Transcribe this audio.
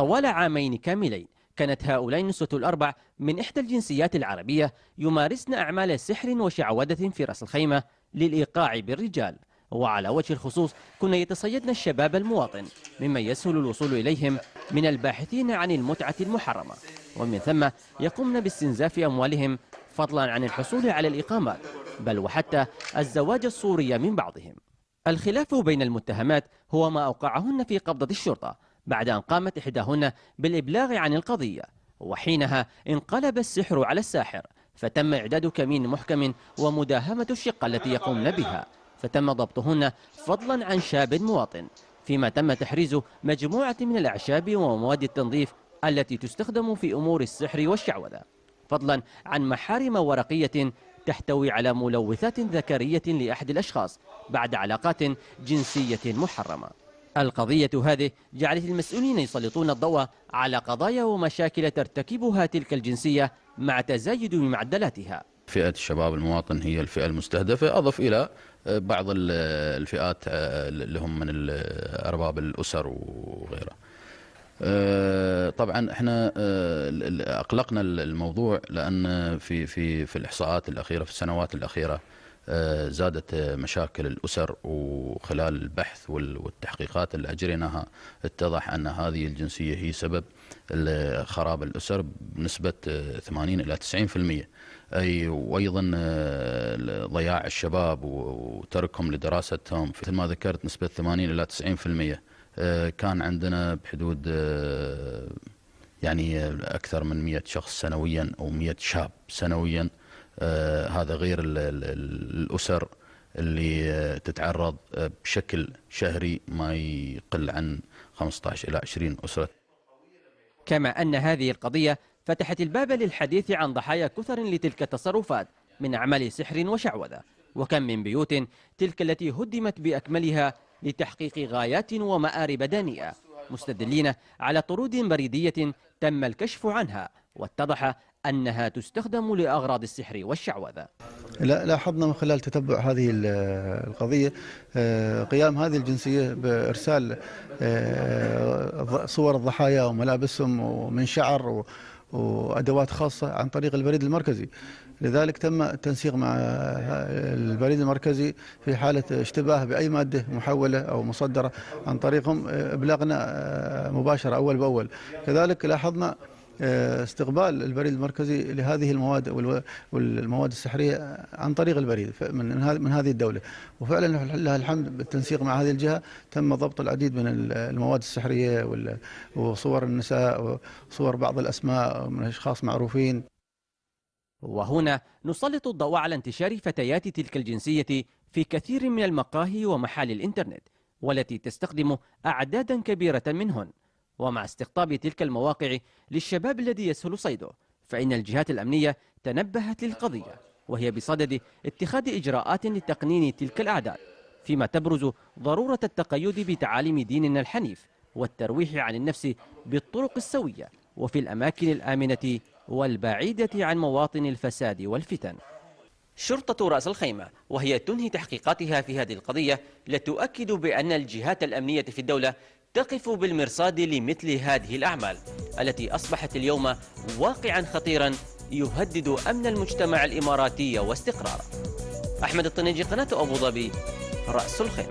طوال عامين كاملين كانت هؤلاء النسوة الأربع من إحدى الجنسيات العربية يمارسن أعمال سحر وشعوذة في رأس الخيمة للإيقاع بالرجال، وعلى وجه الخصوص كنا يتصيدن الشباب المواطن ممن يسهل الوصول إليهم من الباحثين عن المتعة المحرمة، ومن ثم يقومن باستنزاف أموالهم فضلا عن الحصول على الإقامات بل وحتى الزواج الصوري من بعضهم. الخلاف بين المتهمات هو ما أوقعهن في قبضة الشرطة بعد أن قامت إحداهن بالإبلاغ عن القضية، وحينها انقلب السحر على الساحر، فتم إعداد كمين محكم ومداهمة الشقة التي يقومن بها، فتم ضبطهن فضلا عن شاب مواطن، فيما تم تحريز مجموعة من الأعشاب ومواد التنظيف التي تستخدم في أمور السحر والشعوذة، فضلا عن محارم ورقية تحتوي على ملوثات ذكرية لأحد الأشخاص بعد علاقات جنسية محرمة. القضية هذه جعلت المسؤولين يسلطون الضوء على قضايا ومشاكل ترتكبها تلك الجنسية مع تزايد معدلاتها. فئة الشباب المواطن هي الفئة المستهدفة، أضف إلى بعض الفئات اللي هم من أرباب الأسر وغيرها. طبعا احنا اقلقنا الموضوع لان في الاحصاءات الاخيره في السنوات الاخيره زادت مشاكل الاسر، وخلال البحث والتحقيقات اللي اجريناها اتضح ان هذه الجنسيه هي سبب خراب الاسر بنسبه 80 الى 90%. وايضا ضياع الشباب وتركهم لدراستهم، مثل ما ذكرت نسبه 80 الى 90%. كان عندنا بحدود يعني أكثر من 100 شخص سنويا أو 100 شاب سنويا. هذا غير الأسر اللي تتعرض بشكل شهري ما يقل عن 15 إلى 20 أسرة. كما أن هذه القضية فتحت الباب للحديث عن ضحايا كثر لتلك التصرفات من أعمال سحر وشعوذة، وكم من بيوت تلك التي هدمت بأكملها لتحقيق غايات ومآرب دانية، مستدلين على طرود بريدية تم الكشف عنها واتضح أنها تستخدم لأغراض السحر والشعوذة. لاحظنا من خلال تتبع هذه القضية قيام هذه الجنسية بإرسال صور الضحايا وملابسهم ومن شعر وأدوات خاصة عن طريق البريد المركزي. لذلك تم التنسيق مع البريد المركزي في حالة اشتباه بأي مادة محولة أو مصدرة عن طريقهم إبلاغنا مباشرة أول بأول. كذلك لاحظنا استقبال البريد المركزي لهذه المواد والمواد السحرية عن طريق البريد من هذه الدولة، وفعلا لله الحمد بالتنسيق مع هذه الجهة تم ضبط العديد من المواد السحرية وصور النساء وصور بعض الأسماء من أشخاص معروفين. وهنا نسلط الضوء على انتشار فتيات تلك الجنسية في كثير من المقاهي ومحال الإنترنت، والتي تستخدم أعدادا كبيرة منهن، ومع استقطاب تلك المواقع للشباب الذي يسهل صيده، فإن الجهات الأمنية تنبهت للقضية وهي بصدد اتخاذ إجراءات لتقنين تلك الأعداد، فيما تبرز ضرورة التقيد بتعاليم ديننا الحنيف والترويح عن النفس بالطرق السوية وفي الأماكن الآمنة والبعيدة عن مواطن الفساد والفتن. شرطة رأس الخيمة وهي تنهي تحقيقاتها في هذه القضية لتؤكد بأن الجهات الأمنية في الدولة تقف بالمرصاد لمثل هذه الأعمال التي أصبحت اليوم واقعا خطيرا يهدد أمن المجتمع الإماراتي واستقراره. أحمد الطنيجي، قناة أبو ظبي، رأس الخيمة.